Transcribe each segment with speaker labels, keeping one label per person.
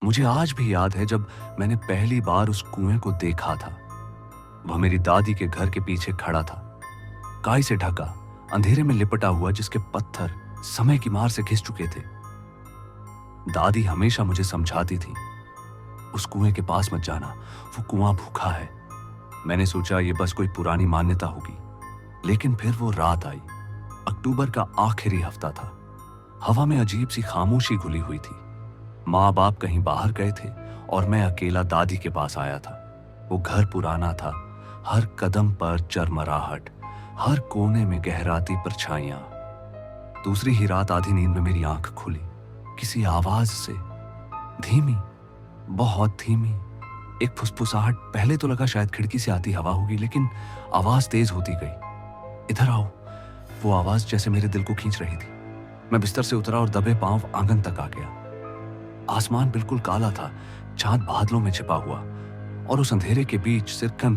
Speaker 1: मुझे आज भी याद है जब मैंने पहली बार उस कुएं को देखा था। वह मेरी दादी के घर के पीछे खड़ा था, काई से ढका, अंधेरे में लिपटा हुआ, जिसके पत्थर समय की मार से घिस चुके थे। दादी हमेशा मुझे समझाती थी, उस कुएं के पास मत जाना, वो कुआं भूखा है। मैंने सोचा ये बस कोई पुरानी मान्यता होगी, लेकिन फिर वो रात आई। अक्टूबर का आखिरी हफ्ता था। हवा में अजीब सी खामोशी घुली हुई थी। माँ बाप कहीं बाहर गए थे और मैं अकेला दादी के पास आया था। वो घर पुराना था, हर कदम पर चरमराहट, हर कोने में गहराती परछाइयां। दूसरी ही रात आधी नींद में मेरी आंख खुली, किसी आवाज से, धीमी, बहुत धीमी। एक फुसफुसाहट। पहले तो लगा शायद खिड़की से आती हवा होगी, लेकिन आवाज तेज होती गई। इधर आओ। वो आवाज जैसे मेरे दिल को खींच रही थी। मैं बिस्तर से उतरा और दबे पांव आंगन तक आ गया। आसमान बिल्कुल काला था, चांद बादलों में छिपा हुआ, और उस अंधेरे के बीच सिरकन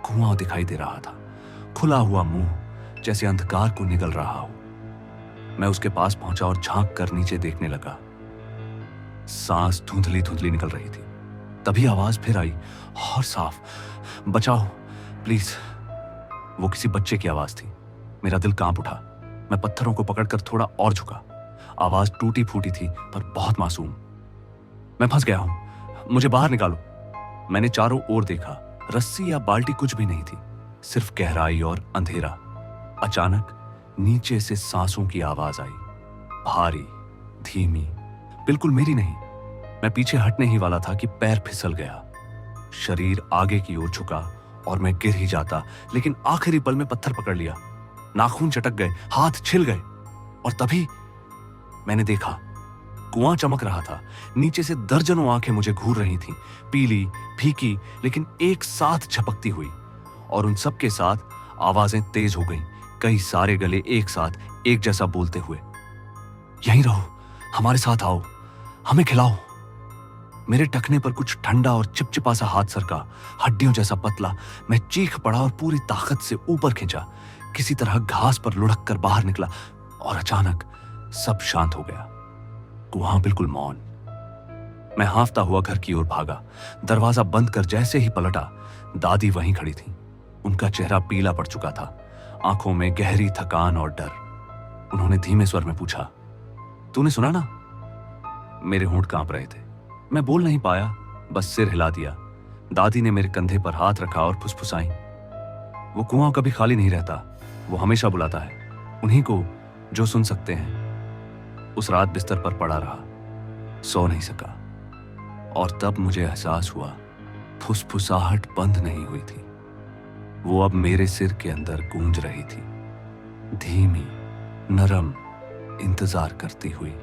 Speaker 1: कुआं दिखाई दे रहा था, खुला हुआ मुंह, जैसे अंधकार को निगल रहा हो। मैं उसके पास पहुंचा और झांक कर नीचे देखने लगा। सांस धुंधली धुंधली निकल रही थी। तभी आवाज फिर आई और साफ, बचाओ प्लीज। वो किसी बच्चे की आवाज थी। मेरा दिल कांप उठा। मैं पत्थरों को पकड़कर थोड़ा और झुका। आवाज टूटी फूटी थी, पर बहुत मासूम। मैं फंस गया हूं, मुझे बाहर निकालो। मैंने चारों ओर देखा। रस्सी या बाल्टी कुछ भी नहीं थी, सिर्फ गहराई और अंधेरा। अचानक नीचे से सांसों की आवाज आई, भारी, धीमी, बिल्कुल मेरी नहीं। मैं पीछे हटने ही वाला था कि पैर फिसल गया। शरीर आगे की ओर झुका और मैं गिर ही जाता, लेकिन आखिरी पल में पत्थर पकड़ लिया। नाखून चटक गए, हाथ छिल गए, और तभी मैंने देखा, कुआं चमक रहा था। नीचे से दर्जनों आंखें मुझे घूर रही थीं, पीली, फीकी, लेकिन एक साथ झपकती हुई। और उन सब के साथ आवाजें तेज हो गईं। कई सारे गले एक साथ एक जैसा बोलते हुए, यहीं रहो, हमारे साथ आओ, हमें खिलाओ। मेरे टखने पर कुछ ठंडा और चिपचिपा सा हाथ सरका, हड्डियों जैसा पतला। मैं चीख पड़ा और पूरी ताकत से ऊपर खींचा। किसी तरह घास पर लुढ़क कर बाहर निकला, और अचानक सब शांत हो गया। कुआं बिल्कुल मौन। मैं हांफता हुआ घर की ओर भागा। दरवाजा बंद कर जैसे ही पलटा, दादी वहीं खड़ी थी। उनका चेहरा पीला पड़ चुका था, आंखों में गहरी थकान और डर। उन्होंने धीमे स्वर में पूछा, तूने सुना ना? मेरे होंठ कांप रहे थे। मैं बोल नहीं पाया, बस सिर हिला दिया। दादी ने मेरे कंधे पर हाथ रखा और फुसफुसाई, वो कुआं कभी खाली नहीं रहता, वो हमेशा बुलाता है उन्हीं को जो सुन सकते हैं। उस रात बिस्तर पर पड़ा रहा, सो नहीं सका, और तब मुझे एहसास हुआ, फुसफुसाहट बंद नहीं हुई थी। वो अब मेरे सिर के अंदर गूंज रही थी, धीमी, नरम, इंतजार करती हुई।